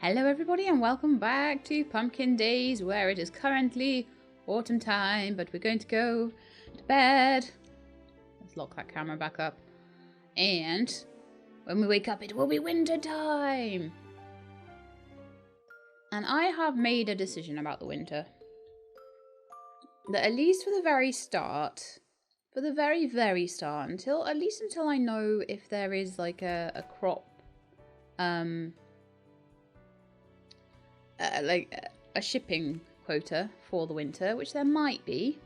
Hello everybody and welcome back to Pumpkin Days, where it is currently autumn time, but we're going to go to bed. Let's lock that camera back up. And when we wake up it will be winter time. And I have made a decision about the winter. That at least for the very start, very start, until I know if there is like a crop, like a shipping quota for the winter, which there might be.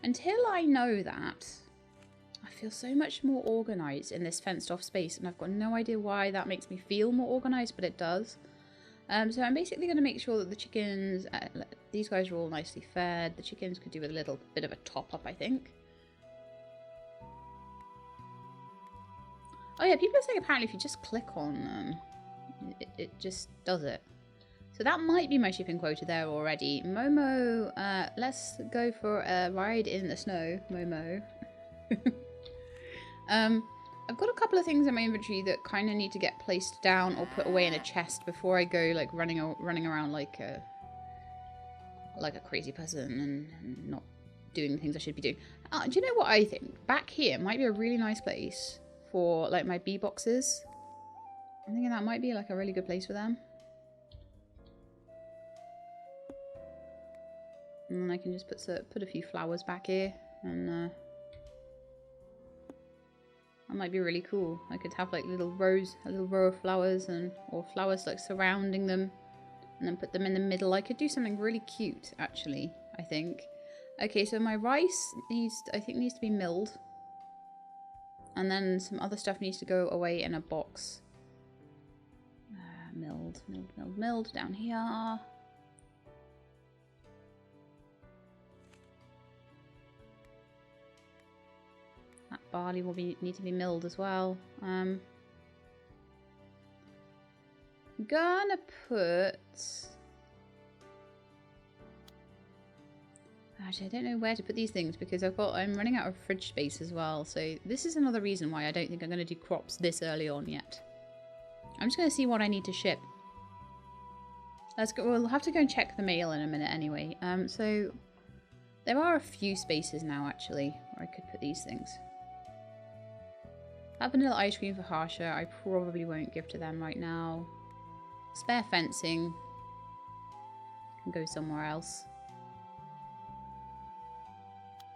Until I know that, I feel so much more organised in this fenced off space, and I've got no idea why that makes me feel more organised, but it does. So I'm basically going to make sure that the chickens, these guys are all nicely fed. The chickens could do with a little bit of a top up, I think. Oh yeah, people are saying apparently if you just click on them, it just does it. So that might be my shipping quota there already. Momo, let's go for a ride in the snow, Momo. I've got a couple of things in my inventory that kind of need to get placed down or put away in a chest before I go like running around like a crazy person and not doing the things I should be doing. Do you know what I think? Back here might be a really nice place for like my bee boxes. I'm thinking that might be like a really good place for them. And then I can just put a few flowers back here, and that might be really cool. I could have like a little row of flowers or flowers like surrounding them, and then put them in the middle. I could do something really cute, actually, I think. Okay, so my rice needs to be milled, and then some other stuff needs to go away in a box. Milled down here. That barley will need to be milled as well. I'm gonna put... Actually, I don't know where to put these things because I'm running out of fridge space as well. So this is another reason why I don't think I'm going to do crops this early on yet. I'm just going to see what I need to ship. Let's go. We'll have to go and check the mail in a minute anyway. So there are a few spaces now actually where I could put these things. That vanilla ice cream for Harsha, I probably won't give to them right now. Spare fencing can go somewhere else.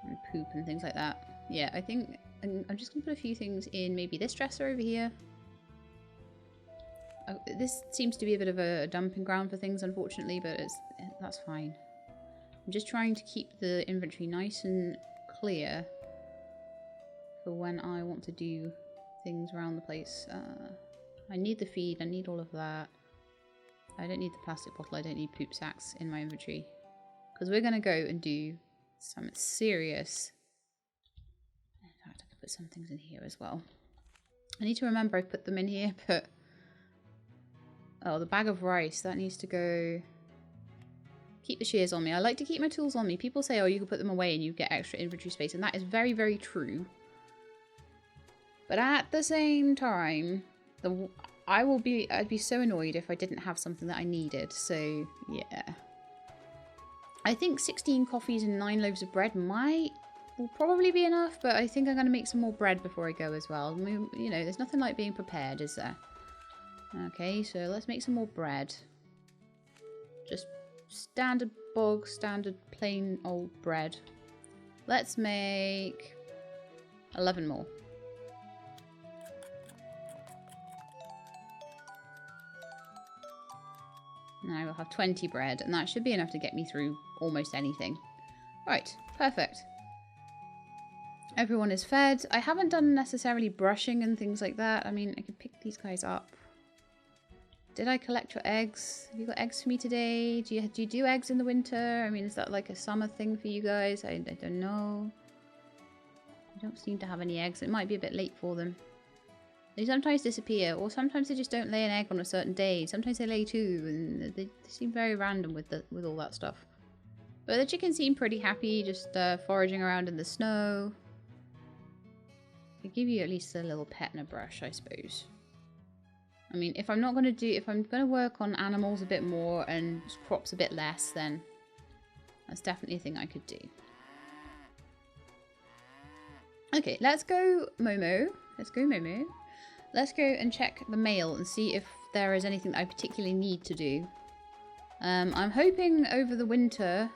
And poop and things like that. Yeah, I think I'm just going to put a few things in maybe this dresser over here. Oh, this seems to be a bit of a dumping ground for things, unfortunately, but that's fine. I'm just trying to keep the inventory nice and clear for when I want to do things around the place. I need the feed, I need all of that. I don't need the plastic bottle, I don't need poop sacks in my inventory. Because we're going to go and do some serious... In fact, I could put some things in here as well. I need to remember I put them in here, but... Oh, the bag of rice, that needs to go... Keep the shears on me. I like to keep my tools on me. People say, oh, you can put them away and you get extra inventory space, and that is very, very true. But at the same time, I'd be so annoyed if I didn't have something that I needed. So, yeah. I think 16 coffees and 9 loaves of bread will probably be enough, but I think I'm going to make some more bread before I go as well. You know, there's nothing like being prepared, is there? Okay, so let's make some more bread. Just standard bog, standard plain old bread. Let's make 11 more. Now we'll have 20 bread, and that should be enough to get me through almost anything. Right, perfect. Everyone is fed. I haven't done necessarily brushing and things like that. I mean, I could pick these guys up. Did I collect your eggs? Have you got eggs for me today? Do you do eggs in the winter? I mean, is that like a summer thing for you guys? I don't know. I don't seem to have any eggs. It might be a bit late for them. They sometimes disappear, or sometimes they just don't lay an egg on a certain day. Sometimes they lay two, and they seem very random with all that stuff. But the chickens seem pretty happy, just foraging around in the snow. They give you at least a little pet and a brush, I suppose. I mean, if I'm going to work on animals a bit more and crops a bit less, then that's definitely a thing I could do. Okay, let's go Momo. Let's go Momo. Let's go and check the mail and see if there is anything that I particularly need to do. I'm hoping over the winter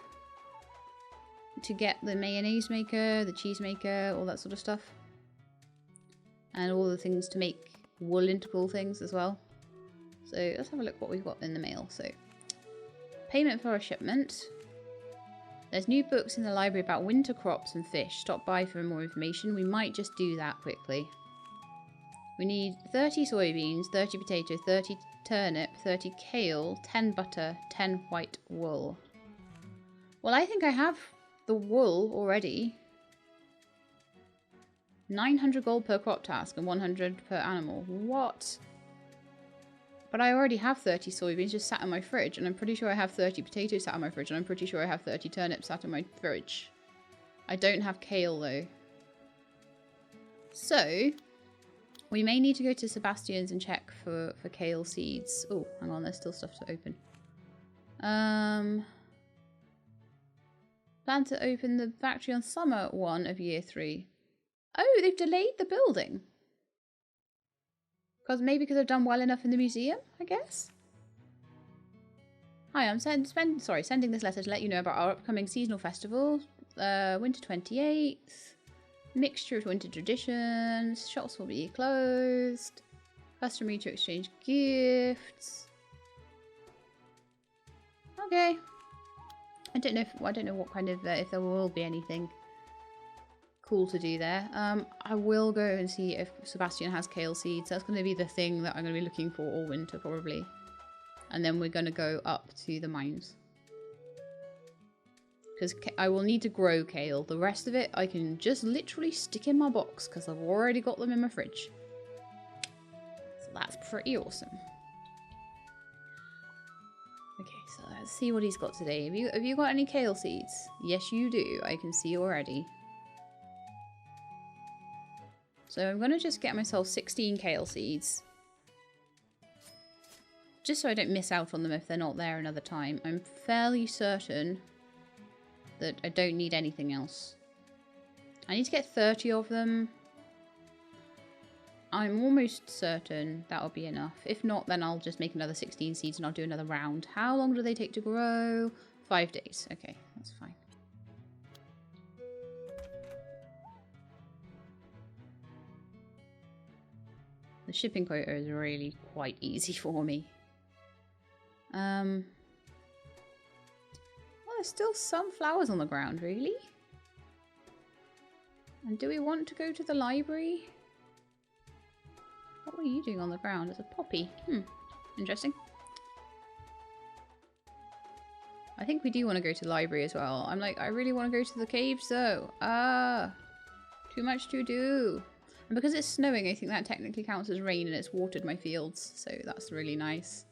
to get the mayonnaise maker, the cheese maker, all that sort of stuff. And all the things to make wool into cool things as well. So let's have a look what we've got in the mail. So, payment for a shipment. There's new books in the library about winter crops and fish. Stop by for more information. We might just do that quickly. We need 30 soybeans, 30 potato, 30 turnip, 30 kale, 10 butter, 10 white wool. Well, I think I have the wool already. 900 gold per crop task and 100 per animal. What? But I already have 30 soybeans just sat in my fridge, and I'm pretty sure I have 30 potatoes sat in my fridge, and I'm pretty sure I have 30 turnips sat in my fridge. I don't have kale though. So, we may need to go to Sebastian's and check for kale seeds. Oh, hang on, there's still stuff to open. Plan to open the factory on summer 1 of year 3. Oh, they've delayed the building. Maybe because I've done well enough in the museum, I guess. Hi, I'm sending this letter to let you know about our upcoming seasonal festival. Winter 28th. Mixture of winter traditions. Shops will be closed. Customary to exchange gifts. Okay. I don't know what kind of if there will be anything cool to do there. I will go and see if Sebastian has kale seeds. That's going to be the thing that I'm going to be looking for all winter probably. And then we're going to go up to the mines. Because I will need to grow kale. The rest of it I can just literally stick in my box because I've already got them in my fridge. So that's pretty awesome. Okay, so let's see what he's got today. Have you got any kale seeds? Yes, you do. I can see already. So I'm going to just get myself 16 kale seeds. Just so I don't miss out on them if they're not there another time. I'm fairly certain that I don't need anything else. I need to get 30 of them. I'm almost certain that'll be enough. If not, then I'll just make another 16 seeds and I'll do another round. How long do they take to grow? 5 days. Okay, that's fine. The shipping quota is really quite easy for me. Well, there's still some flowers on the ground, really. And do we want to go to the library? What were you doing on the ground? There's a poppy. Interesting. I think we do want to go to the library as well. I'm like, I really want to go to the caves though. Too much to do. And because it's snowing, I think that technically counts as rain and it's watered my fields. So that's really nice.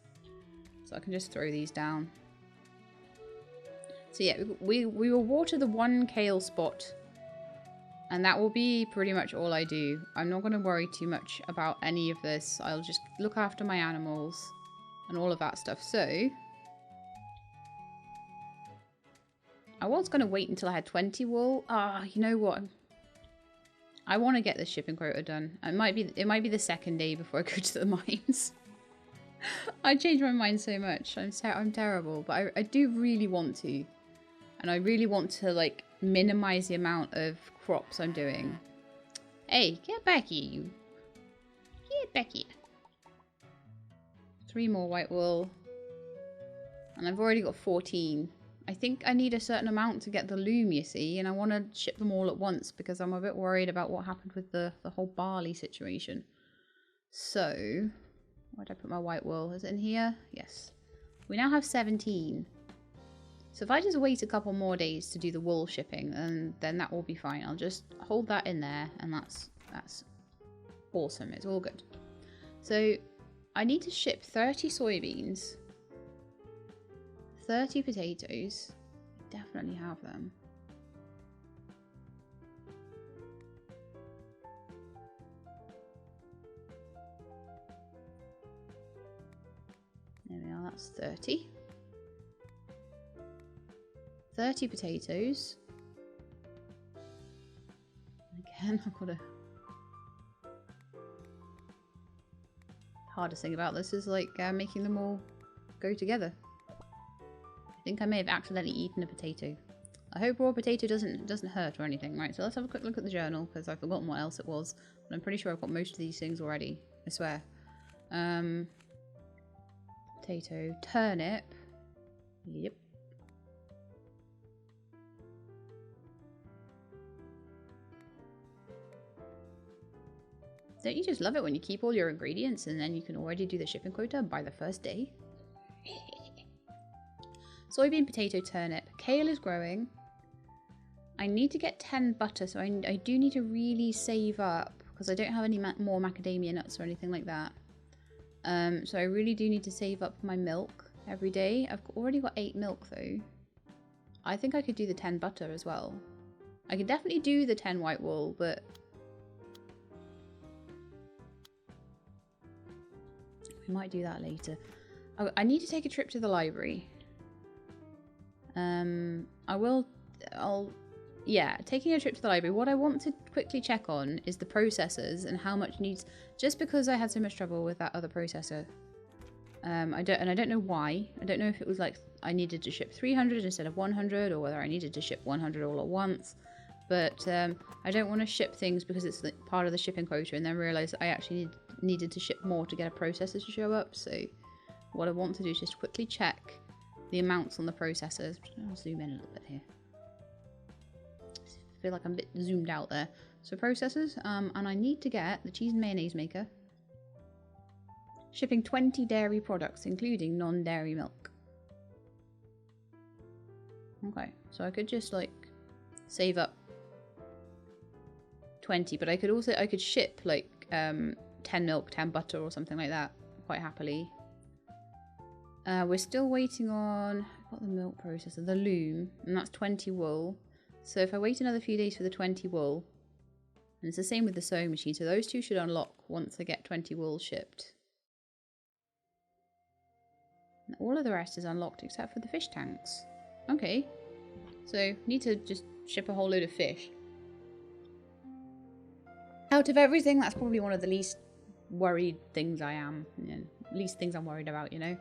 So I can just throw these down. So yeah, we will water the one kale spot. And that will be pretty much all I do. I'm not going to worry too much about any of this. I'll just look after my animals and all of that stuff. So I was going to wait until I had 20 wool. You know what? I want to get this shipping quota done. It might be the second day before I go to the mines. I change my mind so much. I'm terrible, but I do really want to. And I really want to like minimize the amount of crops I'm doing. Hey, get back here, you. Get back here. 3 more white wool. And I've already got 14. I think I need a certain amount to get the loom, you see, and I want to ship them all at once because I'm a bit worried about what happened with the whole barley situation. So, where'd I put my white wool? Is it in here? Yes. We now have 17. So if I just wait a couple more days to do the wool shipping, then that will be fine. I'll just hold that in there, and that's awesome. It's all good. So I need to ship 30 soybeans. 30 potatoes. Definitely have them. That's 30. 30 potatoes. Again, I've got to... Hardest thing about this is like making them all go together. I think I may have accidentally eaten a potato. I hope raw potato doesn't hurt or anything. Right, so let's have a quick look at the journal because I've forgotten what else it was. But I'm pretty sure I've got most of these things already. I swear. Potato, turnip. Yep. Don't you just love it when you keep all your ingredients and then you can already do the shipping quota by the first day? Soybean, potato, turnip. Kale is growing. I need to get 10 butter, so I do need to really save up because I don't have any more macadamia nuts or anything like that. So I really do need to save up my milk every day. I've already got 8 milk though. I think I could do the 10 butter as well. I could definitely do the 10 white wool, but... we might do that later. I need to take a trip to the library. Yeah, taking a trip to the library. What I want to quickly check on is the processors and how much needs, just because I had so much trouble with that other processor. I don't know why. I don't know if it was like I needed to ship 300 instead of 100 or whether I needed to ship 100 all at once. But I don't want to ship things because it's like part of the shipping quota and then realize I actually needed to ship more to get a processor to show up. So what I want to do is just quickly check the amounts on the processors. I'll zoom in a little bit here. I feel like I'm a bit zoomed out there. So processors, and I need to get the cheese and mayonnaise maker. Shipping 20 dairy products, including non-dairy milk. Okay, so I could just like save up 20, but I could ship like 10 milk, 10 butter or something like that quite happily. We're still waiting on, I've got the milk processor, the loom, and that's 20 wool. So if I wait another few days for the 20 wool, and it's the same with the sewing machine, so those two should unlock once I get 20 wool shipped. And all of the rest is unlocked except for the fish tanks. Okay, so need to just ship a whole load of fish. Out of everything, that's probably one of the least worried things I am. You know, least things I'm worried about, you know.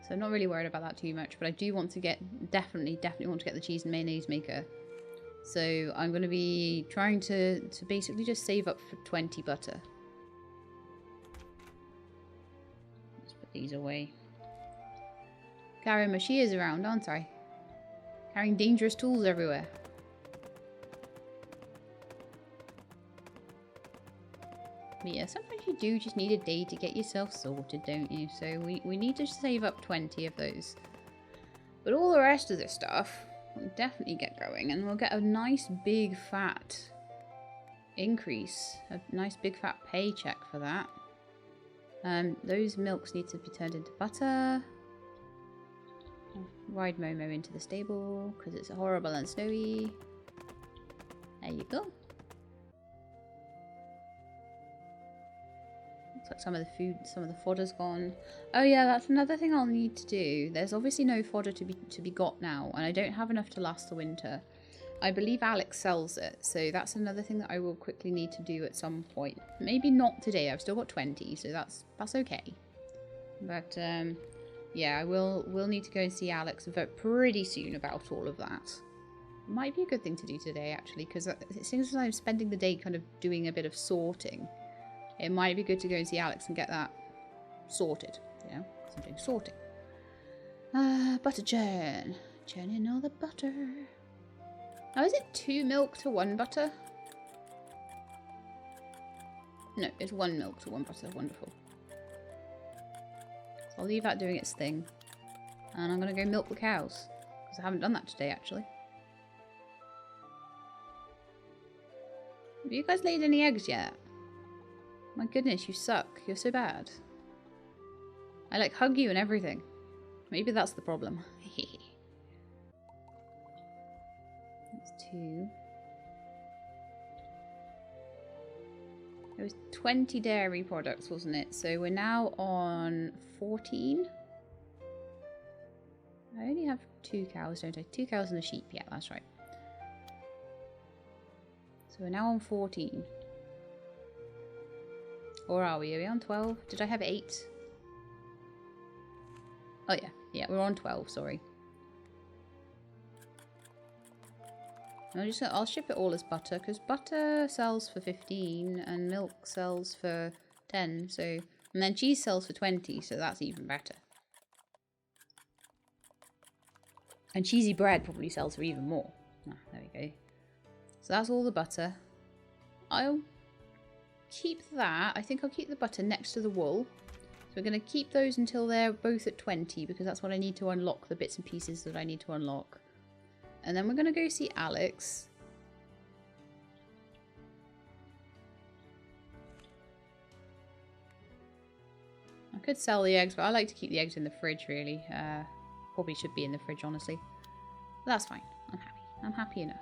So I'm not really worried about that too much, but I do want to get, definitely want to get the cheese and mayonnaise maker. So I'm going to be trying to basically just save up for 20 butter. Let's put these away. Carrying my shears around, aren't I? Carrying dangerous tools everywhere. But yeah, sometimes you do just need a day to get yourself sorted, don't you? So we need to save up 20 of those. But all the rest of this stuff will definitely get going, and we'll get a nice big fat increase. A nice big fat paycheck for that. Those milks need to be turned into butter. Ride Momo into the stable because it's horrible and snowy. There you go. Looks like some of the food, some of the fodder's gone. Oh yeah, that's another thing I'll need to do. There's obviously no fodder to be got now, and I don't have enough to last the winter. I believe Alex sells it, so that's another thing that I will quickly need to do at some point. Maybe not today. I've still got 20, so that's okay. But yeah, I will need to go and see Alex pretty soon about all of that. Might be a good thing to do today, actually, because it seems as I'm spending the day kind of doing a bit of sorting. It might be good to go and see Alex and get that sorted, you know, so I'm doing sorting. Butter churn. Churning all the butter. Now, is it 2 milk to 1 butter? No, it's 1 milk to 1 butter. Wonderful. So I'll leave that doing its thing. And I'm going to go milk the cows. Because I haven't done that today, actually. Have you guys laid any eggs yet? My goodness, you suck. You're so bad. I like hug you and everything. Maybe that's the problem. That's 2. It was 20 dairy products, wasn't it? So we're now on 14. I only have 2 cows, don't I? 2 cows and a sheep. Yeah, that's right. So we're now on 14. Or are we? Are we on 12? Did I have 8? Oh yeah. Yeah, we're on 12, sorry. I'll ship it all as butter, because butter sells for 15 and milk sells for 10, so, and then cheese sells for 20, so that's even better. And cheesy bread probably sells for even more. Ah, there we go. So that's all the butter. I'll keep that. I think I'll keep the butter next to the wool. So we're going to keep those until they're both at 20, because that's what I need to unlock the bits and pieces that I need to unlock. And then we're going to go see Alex. I could sell the eggs, but I like to keep the eggs in the fridge, really. Probably should be in the fridge, honestly. But that's fine. I'm happy. I'm happy enough.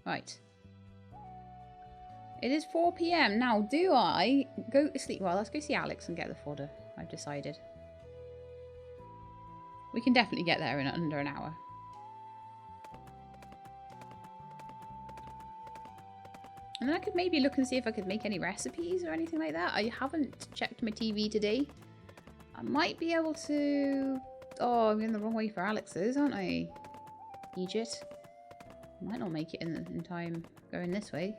Right. It is 4 PM. Now, do I go to sleep? Well, let's go see Alex and get the fodder. I've decided. We can definitely get there in under an hour. And then I could maybe look and see if I could make any recipes or anything like that. I haven't checked my TV today. I might be able to... Oh, I'm in the wrong way for Alex's, aren't I? Egypt. I might not make it in time going this way.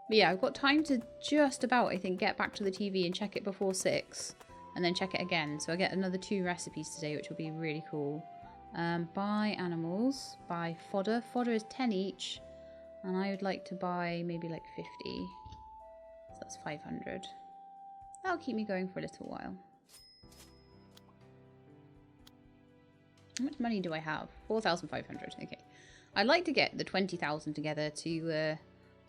But yeah, I've got time to just about, I think, get back to the TV and check it before 6. And then check it again. So I get another 2 recipes today, which will be really cool. Buy animals. Buy fodder. Fodder is 10 each. And I would like to buy maybe like 50. So that's 500. That'll keep me going for a little while. How much money do I have? 4,500. Okay. I'd like to get the 20,000 together to...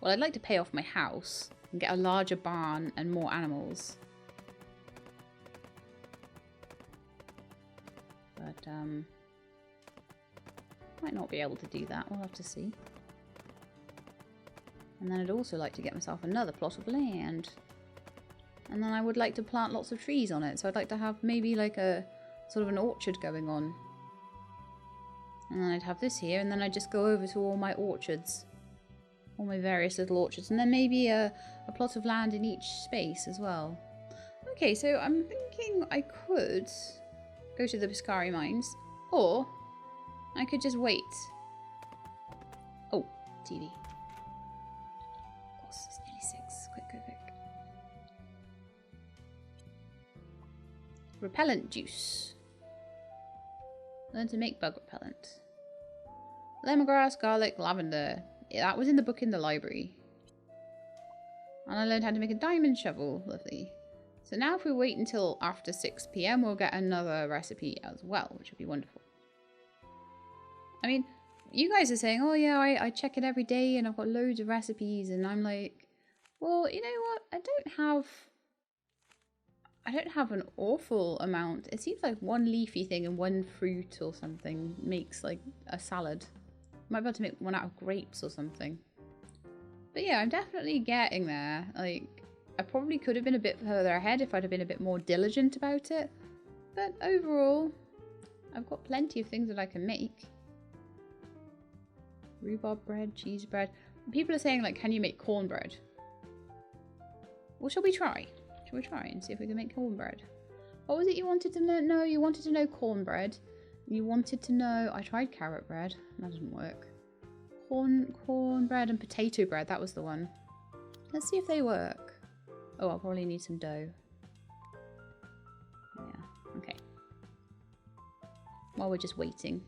well, I'd like to pay off my house and get a larger barn and more animals. But, might not be able to do that. We'll have to see. And then I'd also like to get myself another plot of land. And then I would like to plant lots of trees on it. So I'd like to have maybe like a sort of an orchard going on. And then I'd have this here, and then I'd just go over to all my orchards. All my various little orchards. And then maybe a plot of land in each space as well. Okay, so I'm thinking I could go to the Piscari mines. Or I could just wait. Oh, TV. Of course, it's nearly 6. Quick, quick, quick. Repellent juice. Learn to make bug repellent. Lemongrass, garlic, lavender. Yeah, that was in the book in the library. And I learned how to make a diamond shovel. Lovely. So now if we wait until after 6 PM, we'll get another recipe as well, which would be wonderful. I mean, you guys are saying, oh yeah, I check it every day and I've got loads of recipes. And I'm like, well, you know what? I don't have an awful amount. It seems like one leafy thing and one fruit or something makes like a salad. Might be able to make one out of grapes or something. But yeah, I'm definitely getting there. Like, I probably could have been a bit further ahead if I'd have been a bit more diligent about it. But overall, I've got plenty of things that I can make. Rhubarb bread, cheese bread. People are saying, like, can you make cornbread? Well, shall we try? Shall we try and see if we can make cornbread? What was it you wanted to know? No, you wanted to know cornbread. You wanted to know... I tried carrot bread. That didn't work. Cornbread and potato bread. That was the one. Let's see if they work. Oh, I'll probably need some dough. Yeah, okay. While we're just waiting.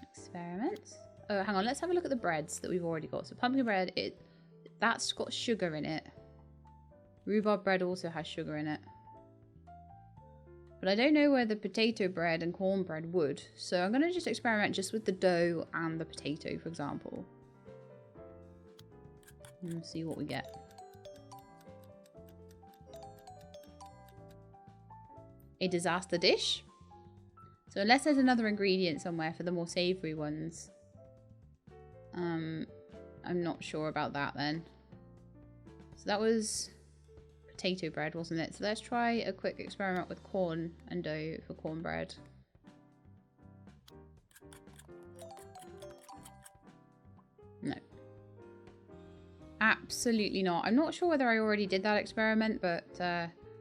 Experiment. Oh, hang on. Let's have a look at the breads that we've already got. So pumpkin bread, that's got sugar in it. Rhubarb bread also has sugar in it. But I don't know whether potato bread and cornbread would. So I'm going to just experiment just with the dough and the potato, for example. And see what we get. A disaster dish. So unless there's another ingredient somewhere for the more savoury ones. I'm not sure about that then. So that was potato bread, wasn't it? So let's try a quick experiment with corn and dough for cornbread. No. Absolutely not. I'm not sure whether I already did that experiment, but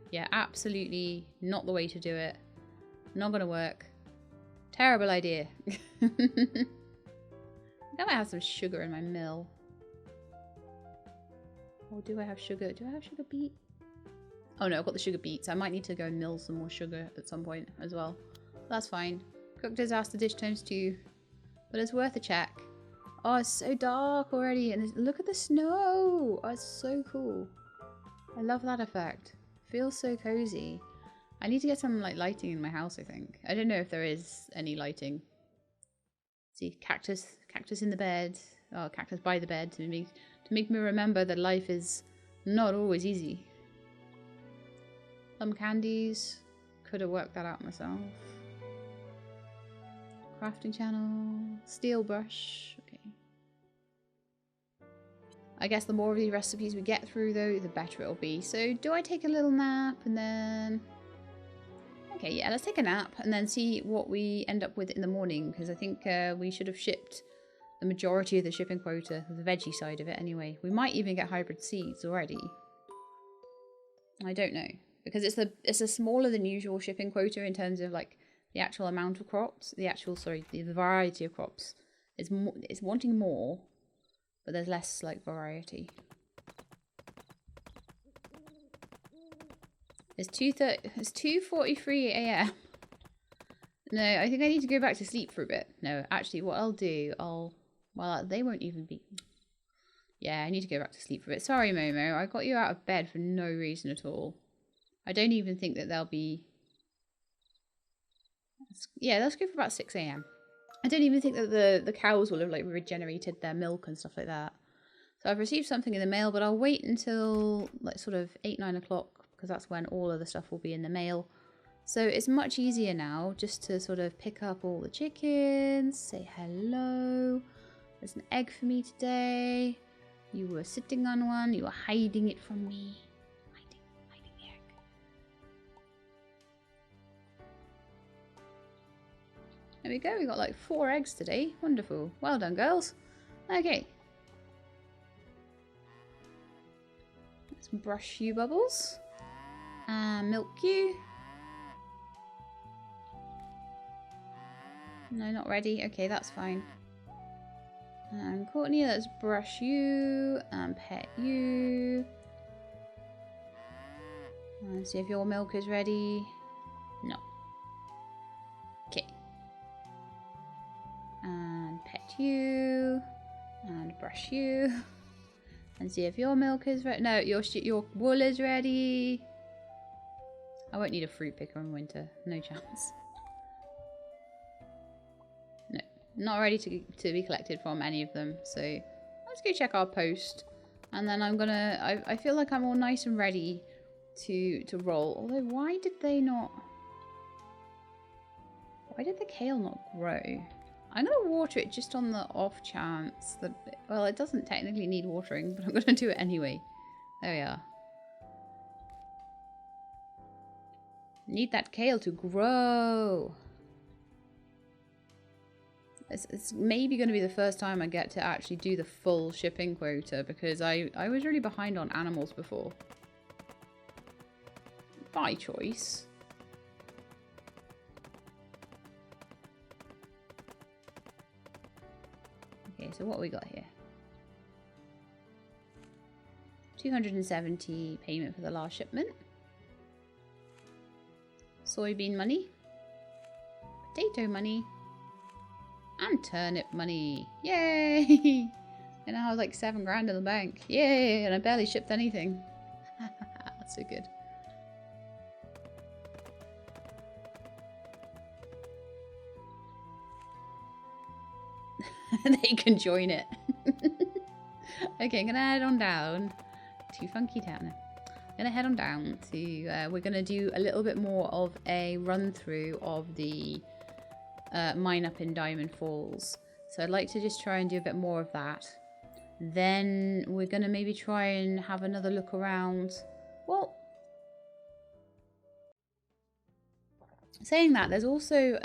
yeah, absolutely not the way to do it. Not gonna work. Terrible idea. I might have some sugar in my mill. Or do I have sugar? Do I have sugar beet? Oh no, I've got the sugar beets. I might need to go and mill some more sugar at some point as well. That's fine. Cooked disaster dish times 2. But it's worth a check. Oh, it's so dark already. And look at the snow. Oh, it's so cool. I love that effect. Feels so cozy. I need to get some like lighting in my house, I think. I don't know if there is any lighting. See, cactus in the bed. Oh, cactus by the bed to make me remember that life is not always easy. Plum candies. Could have worked that out myself. Crafting channel. Steel brush. Okay. I guess the more of these recipes we get through though, the better it'll be. So do I take a little nap and then... Okay, yeah, let's take a nap and then see what we end up with in the morning, because I think we should have shipped the majority of the shipping quota, the veggie side of it anyway. We might even get hybrid seeds already. I don't know, because it's a smaller than usual shipping quota in terms of like the actual amount of crops, the variety of crops. It's wanting more, but there's less like variety. It's 2:43 a.m. No, I think I need to go back to sleep for a bit. No, actually, what I'll do, well, they won't even be... Yeah, I need to go back to sleep for a bit. Sorry, Momo, I got you out of bed for no reason at all. I don't even think that they'll be... Yeah, let's go for about 6 a.m. I don't even think that the cows will have like regenerated their milk and stuff like that. So I've received something in the mail, but I'll wait until like sort of 8-9 o'clock, because that's when all of the stuff will be in the mail. So it's much easier now just to sort of pick up all the chickens, say hello. There's an egg for me today. You were sitting on one. You were hiding it from me. Hiding the egg. There we go. We got like 4 eggs today. Wonderful. Well done, girls. Okay. Let's brush you, Bubbles. Milk you. No, not ready. Okay, that's fine. And Courtney, let's brush you and pet you. And see if your milk is ready. No. Okay. And pet you. And brush you. And see if your milk is ready. No, your wool is ready. I won't need a fruit picker in winter. No chance. No. Not ready to be collected from any of them. So let's go check our post. And then I'm gonna... I feel like I'm all nice and ready to roll. Although, why did they not... Why did the kale not grow? I'm gonna water it just on the off chance that... Well, it doesn't technically need watering, but I'm gonna do it anyway. There we are. Need that kale to grow. It's maybe going to be the first time I get to actually do the full shipping quota, because I was really behind on animals before. By choice. Okay, so what we got here? 270 payment for the last shipment. Soybean money. Potato money. And turnip money. Yay! And I have like 7 grand in the bank. Yay! And I barely shipped anything. That's so good. They can join it. Okay, I'm gonna head on down to Funky Town. I'm gonna head on down to, we're gonna do a little bit more of a run through of the mine up in Diamond Falls. So I'd like to just try and do a bit more of that. then we're going to maybe try and have another look around. Well, saying that, there's also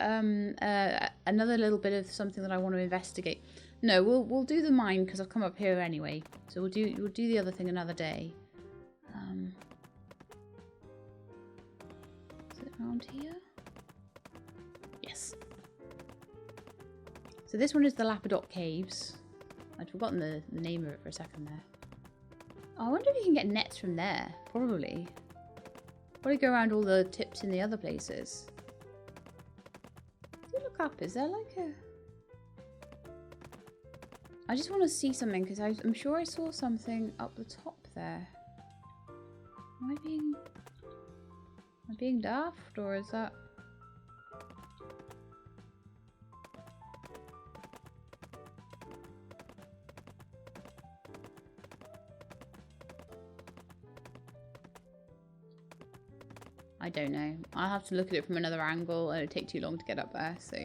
another little bit of something that I want to investigate. No, we'll do the mine because I've come up here anyway. So we'll do the other thing another day. Is it around here? Yes. So this one is the Lapadop Caves. I'd forgotten the name of it for a second there. Oh, I wonder if you can get nets from there. Probably. Probably go around all the tips in the other places. If you look up, is there like a... I just want to see something because I'm sure I saw something up the top there. Am I being daft, or is that... I don't know. I'll have to look at it from another angle and it'll take too long to get up there, so...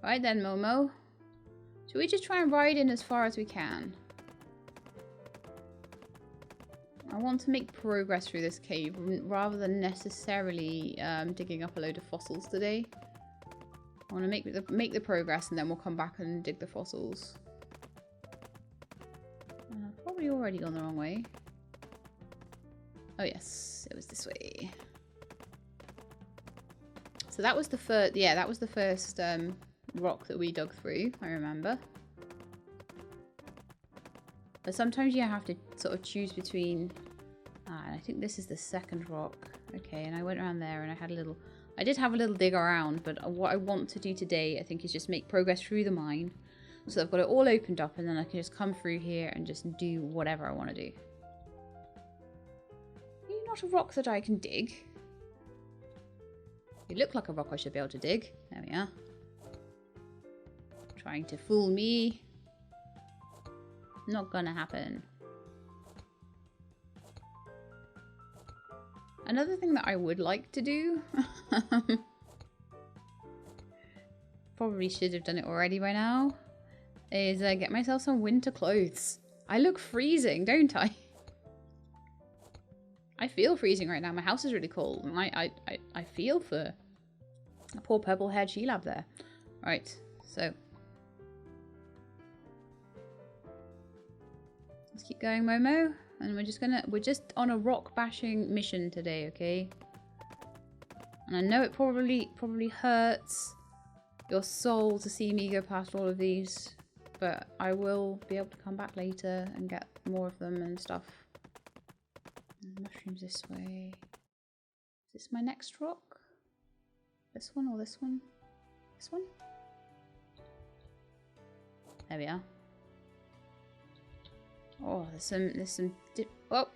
Right then, Momo. Should we just try and ride in as far as we can? I want to make progress through this cave rather than necessarily digging up a load of fossils today. I want to make the progress and then we'll come back and dig the fossils. Probably already gone the wrong way. Oh yes, it was this way. So that was the first, yeah, that was the first rock that we dug through, I remember. But sometimes you have to sort of choose between... I think this is the second rock. Okay, and I went around there and I had a little... I did have a little dig around, but what I want to do today, I think, is just make progress through the mine. So I've got it all opened up and then I can just come through here and just do whatever I want to do. Are you not a rock that I can dig? You look like a rock I should be able to dig. There we are. Trying to fool me. Not gonna happen. Another thing that I would like to do, probably should have done it already by now, is get myself some winter clothes. I look freezing, don't I? I feel freezing right now. My house is really cold, and I feel for a poor purple-haired she-lab there. Right, so let's keep going, Momo. And we're just on a rock bashing mission today, okay? And I know it probably hurts your soul to see me go past all of these, but I will be able to come back later and get more of them and stuff. And mushrooms this way. Is this my next rock? This one or this one? This one? There we are. Oh, there's some oh,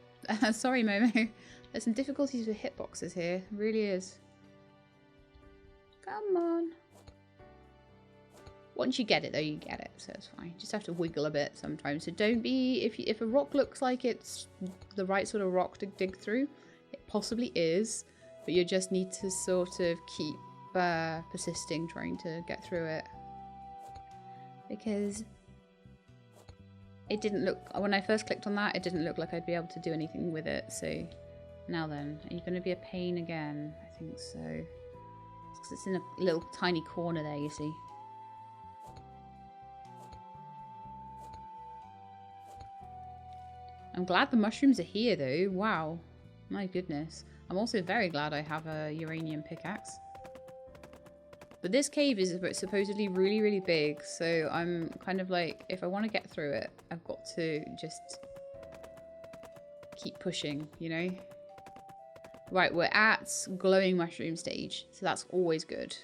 sorry, Momo. There's some difficulties with hitboxes here. It really is. Come on. Once you get it, though, you get it, so it's fine. You just have to wiggle a bit sometimes. So don't be... If a rock looks like it's the right sort of rock to dig through, it possibly is, but you just need to sort of keep persisting, trying to get through it. Because... it didn't look, when I first clicked on that, it didn't look like I'd be able to do anything with it, so now then, are you going to be a pain again? I think so. It's because it's in a little tiny corner there, you see. I'm glad the mushrooms are here though, wow. My goodness. I'm also very glad I have a uranium pickaxe. But this cave is supposedly really, really big, so I'm kind of like, if I want to get through it, I've got to just keep pushing, you know? Right, we're at glowing mushroom stage, so that's always good.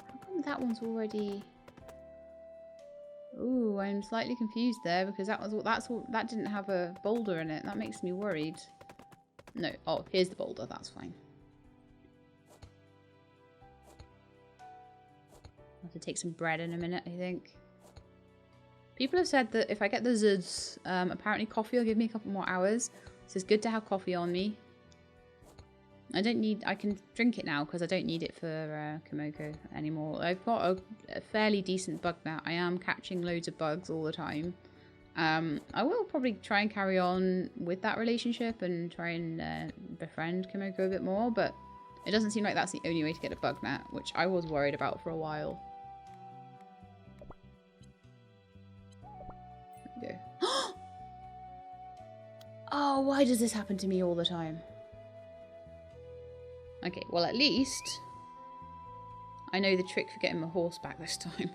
How come that one's already... Ooh, I'm slightly confused there, because that didn't have a boulder in it. That makes me worried. No. Oh, here's the boulder. That's fine. I'll have to take some bread in a minute, I think. People have said that if I get the Zuds, apparently coffee will give me a couple more hours. So it's good to have coffee on me. I don't need... I can drink it now because I don't need it for Komoko anymore. I've got a fairly decent bug net. I am catching loads of bugs all the time. I will probably try and carry on with that relationship and try and befriend Komoko a bit more, but it doesn't seem like that's the only way to get a bug net, which I was worried about for a while. There we go. Oh, why does this happen to me all the time? Okay, well at least I know the trick for getting my horse back this time.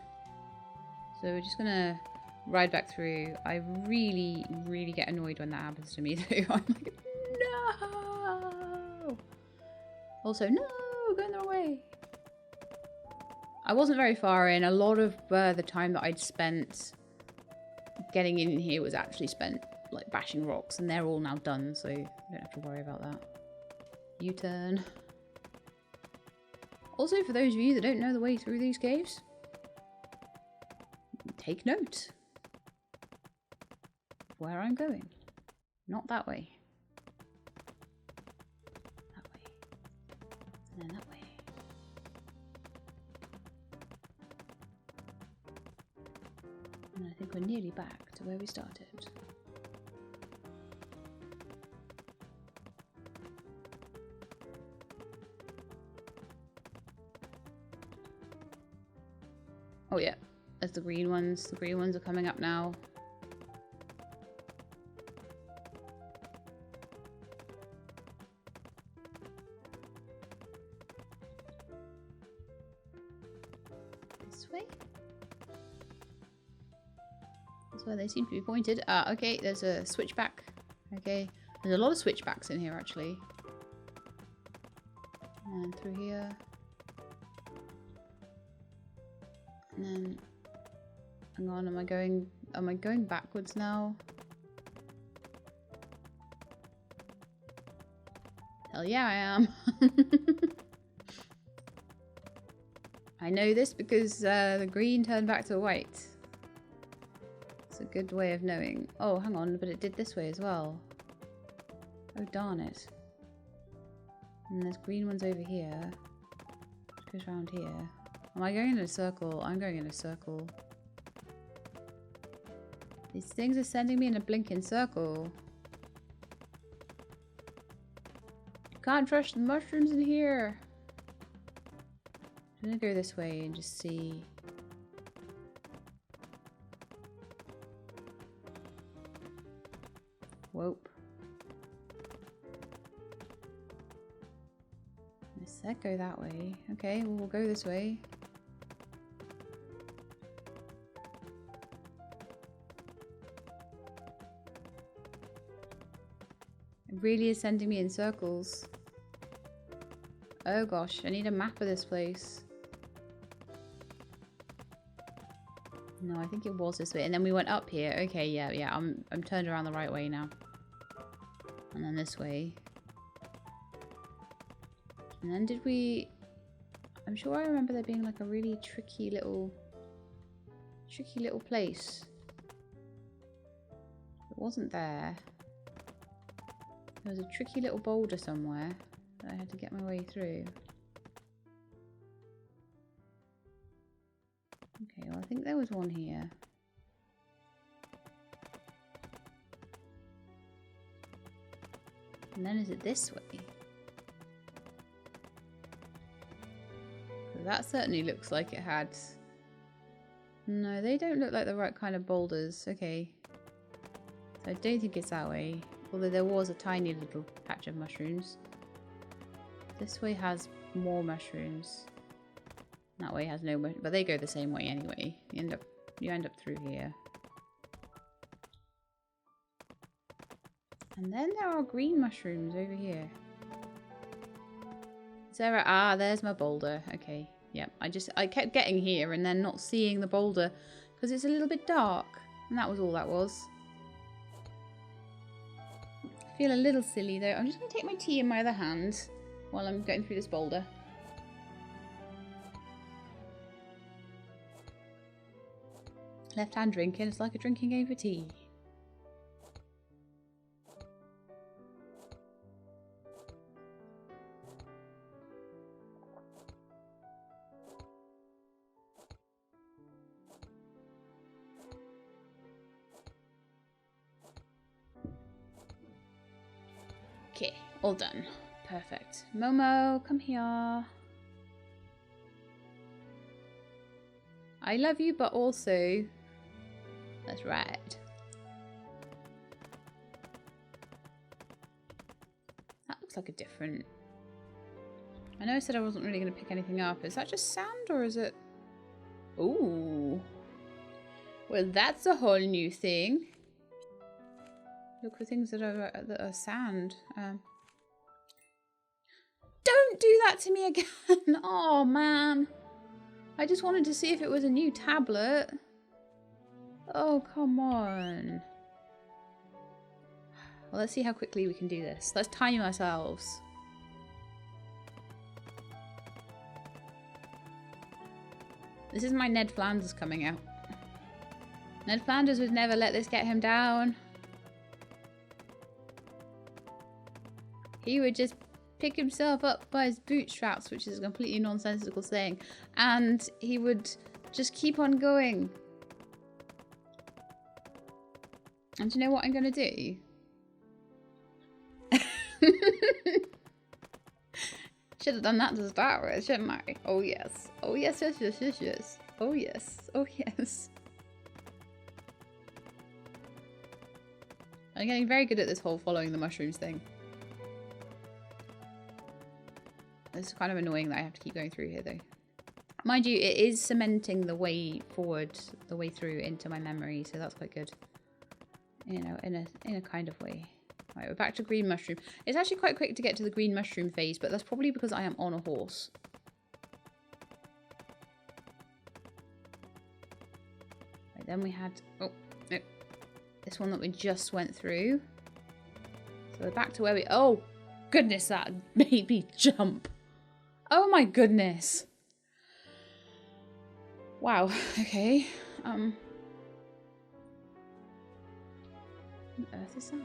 So we're just gonna ride back through. I really, really get annoyed when that happens to me though. I'm like, no! Also, no! Going the wrong way! I wasn't very far in. A lot of the time that I'd spent getting in here was actually spent like bashing rocks, and they're all now done, so you don't have to worry about that. U-turn. Also, for those of you that don't know the way through these caves, take note of where I'm going. Not that way. That way. And then that way. And I think we're nearly back to where we started. Oh yeah, there's the green ones. The green ones are coming up now. This way? That's where they seem to be pointed. Ah, okay, there's a switchback. Okay, there's a lot of switchbacks in here actually. And through here. And then, hang on, am I going backwards now? Hell yeah, I am. I know this because the green turned back to white. It's a good way of knowing. Oh, hang on, but it did this way as well. Oh, darn it. And there's green ones over here. Which goes around here. Am I going in a circle? I'm going in a circle. These things are sending me in a blinking circle. You can't trust the mushrooms in here. I'm gonna go this way and just see. Whoop. I said go that way. Okay, well, we'll go this way. It really is sending me in circles. Oh gosh, I need a map of this place. No, I think it was this way. And then we went up here. Okay, yeah, I'm turned around the right way now. And then this way. And then did we... I'm sure I remember there being like a really tricky little place. It wasn't there. There was a tricky little boulder somewhere that I had to get my way through. Okay, well I think there was one here. And then is it this way? That certainly looks like it had... No, they don't look like the right kind of boulders. Okay. So I don't think it's that way. Although there was a tiny little patch of mushrooms. This way has more mushrooms. That way has no mushrooms. But they go the same way anyway. You end up through here. And then there are green mushrooms over here. Sarah, ah, there's my boulder. Okay, yep. I kept getting here and then not seeing the boulder because it's a little bit dark. And that was all that was. I feel a little silly though. I'm just going to take my tea in my other hand while I'm going through this boulder. Left hand drinking, it's like a drinking game for tea. All done. Perfect. Momo, come here. I love you, but also let's ride. That looks like a different... I know I said I wasn't really going to pick anything up. Is that just sand or is it... Ooh. Well, that's a whole new thing. Look for things that are sand. Don't do that to me again. Oh, man. I just wanted to see if it was a new tablet. Oh, come on. Well, let's see how quickly we can do this. Let's time ourselves. This is my Ned Flanders coming out. Ned Flanders would never let this get him down. He would just pick himself up by his bootstraps, which is a completely nonsensical saying, and he would just keep on going. And do you know what I'm going to do? Should have done that to start with, shouldn't I? Oh yes. Oh yes, yes, yes, yes, yes. Oh yes. Oh yes. I'm getting very good at this whole following the mushrooms thing. It's kind of annoying that I have to keep going through here though. Mind you, it is cementing the way forward, the way through into my memory, so that's quite good. You know, in a kind of way. Right, we're back to green mushroom. It's actually quite quick to get to the green mushroom phase, but that's probably because I am on a horse. Right, then we had... Oh, no. This one that we just went through. So we're back to where we... Oh, goodness, that made me jump. Oh my goodness. Wow, okay. What on earth is that?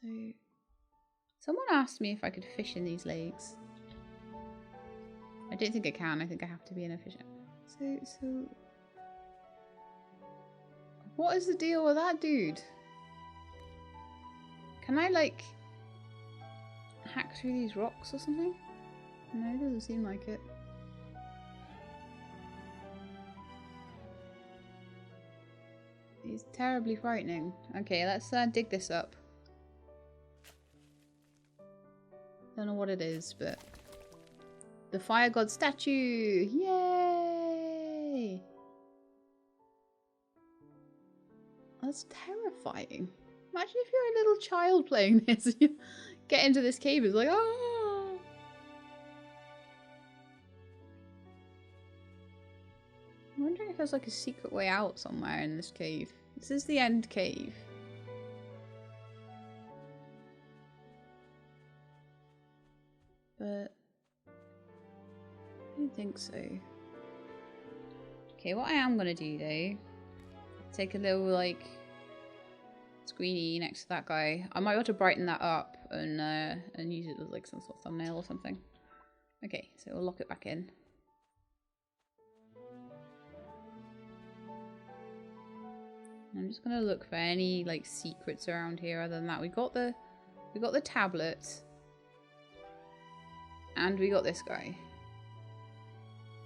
So, someone asked me if I could fish in these lakes. I don't think I can. I think I have to be an official. So, what is the deal with that dude? Can I, like, hack through these rocks or something? No, it doesn't seem like it. He's terribly frightening. Okay, let's dig this up. Don't know what it is, but... The fire god statue! Yay! That's terrifying. Imagine if you're a little child playing this and you get into this cave, it's like, oh! I'm wondering if there's like a secret way out somewhere in this cave. This is the end cave. But I don't think so. Okay, what I am gonna do though, take a little like screeny next to that guy. I might want to brighten that up and use it as like some sort of thumbnail or something. Okay, so we'll lock it back in. I'm just gonna look for any like secrets around here. Other than that, we got the tablet, and we got this guy,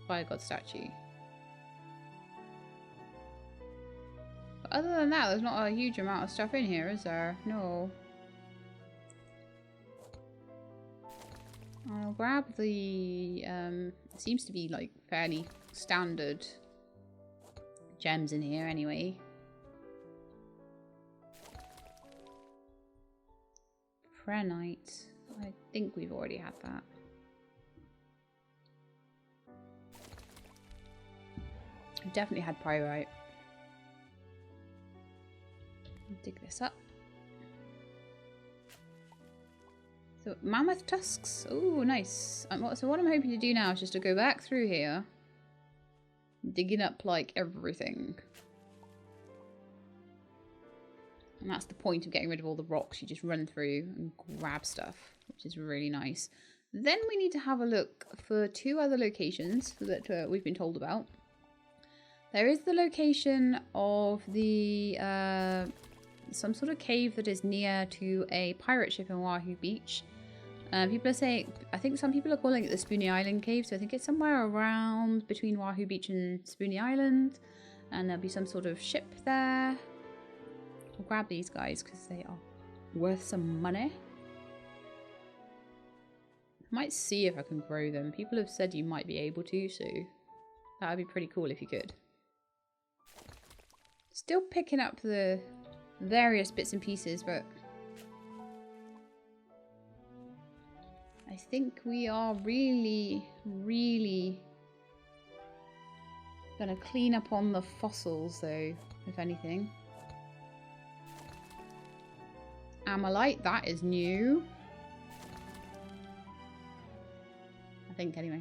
fire god statue. But other than that, there's not a huge amount of stuff in here, is there? No. I'll grab the it seems to be like fairly standard gems in here anyway. Prenite. I think we've already had that. I've definitely had pyrite. Dig this up. So, mammoth tusks. Oh, nice. So what I'm hoping to do now is just to go back through here, digging up like everything. And that's the point of getting rid of all the rocks. You just run through and grab stuff, which is really nice. Then we need to have a look for 2 other locations that we've been told about. There is the location of the some sort of cave that is near to a pirate ship in Wahoo Beach. People are saying, I think some people are calling it the Spoony Island Cave, so I think it's somewhere around between Wahoo Beach and Spoony Island, and there'll be some sort of ship there. I'll grab these guys because they are worth some money. I might see if I can grow them. People have said you might be able to, so that would be pretty cool if you could. Still picking up the various bits and pieces, but I think we are really gonna clean up on the fossils though, if anything. Ammolite, that is new. I think anyway.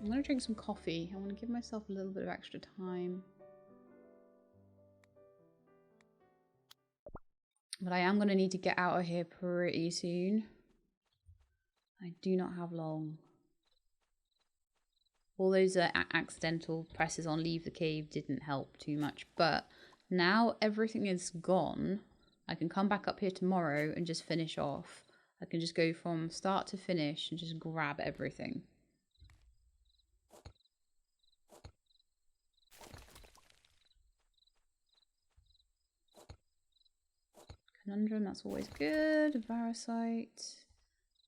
I'm gonna drink some coffee. I want to give myself a little bit of extra time. But I am going to need to get out of here pretty soon. I do not have long. All those accidental presses on leave the cave didn't help too much. But now everything is gone. I can come back up here tomorrow and just finish off. I can just go from start to finish and just grab everything. Conundrum, that's always good. Varicite.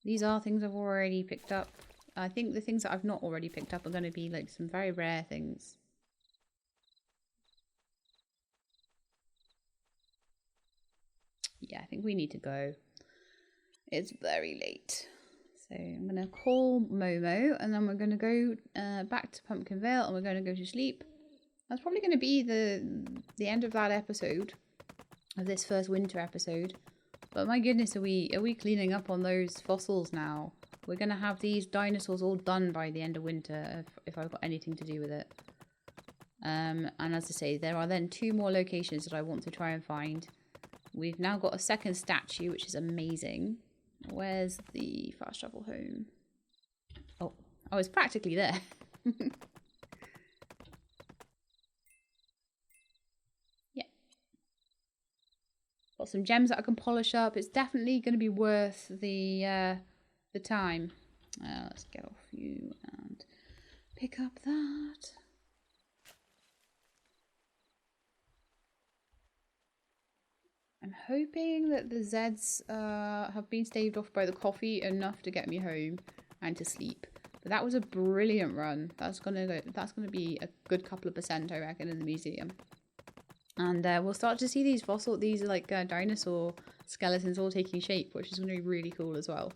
These are things I've already picked up. I think the things that I've not already picked up are going to be like some very rare things. Yeah, I think we need to go. It's very late. So I'm going to call Momo and then we're going to go back to Pumpkin Vale and we're going to go to sleep. That's probably going to be the end of that episode. Of this first winter episode. But my goodness, are we cleaning up on those fossils now? We're gonna have these dinosaurs all done by the end of winter if I've got anything to do with it. And as I say, there are then 2 more locations that I want to try and find. We've now got a second statue, which is amazing. Where's the fast travel home? Oh, I was practically there. Got some gems that I can polish up. It's definitely going to be worth the time. Let's get off you and pick up that. I'm hoping that the Zeds have been staved off by the coffee enough to get me home and to sleep. But that was a brilliant run. That's gonna be a good couple of %, I reckon, in the museum. And we'll start to see these are like dinosaur skeletons all taking shape, which is going to be really cool as well.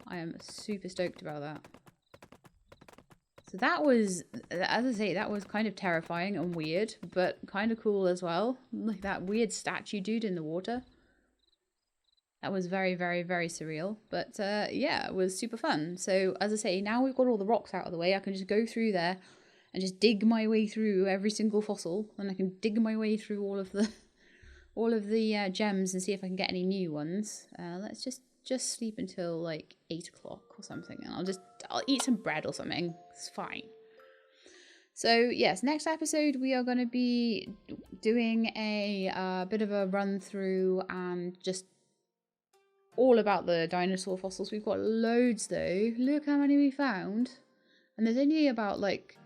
I am super stoked about that. So that was, as I say, that was kind of terrifying and weird, but kind of cool as well. Like that weird statue dude in the water. That was very, very, very surreal. But yeah, it was super fun. So as I say, now we've got all the rocks out of the way, I can just go through there and just dig my way through every single fossil, and I can dig my way through all of the gems and see if I can get any new ones. Let's just sleep until like 8 o'clock or something, and I'll eat some bread or something. It's fine. So yes, next episode we are going to be doing a bit of a run through and just all about the dinosaur fossils. We've got loads though. Look how many we found, and there's only about like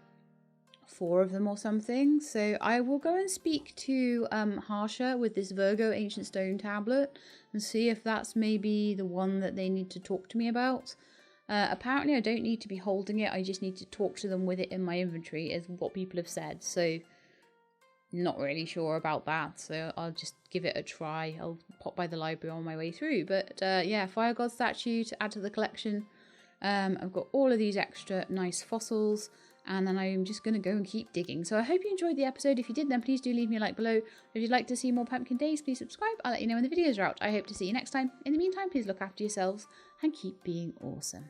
4 of them or something. So I will go and speak to Harsha with this Virgo Ancient Stone tablet and see if that's maybe the one that they need to talk to me about. Apparently I don't need to be holding it, I just need to talk to them with it in my inventory, is what people have said. So not really sure about that, so I'll just give it a try. I'll pop by the library on my way through. But yeah, Fire God statue to add to the collection. I've got all of these extra nice fossils, and then I'm just going to go and keep digging. So I hope you enjoyed the episode. If you did, then please do leave me a like below. If you'd like to see more Pumpkin Days, please subscribe. I'll let you know when the videos are out. I hope to see you next time. In the meantime, please look after yourselves and keep being awesome.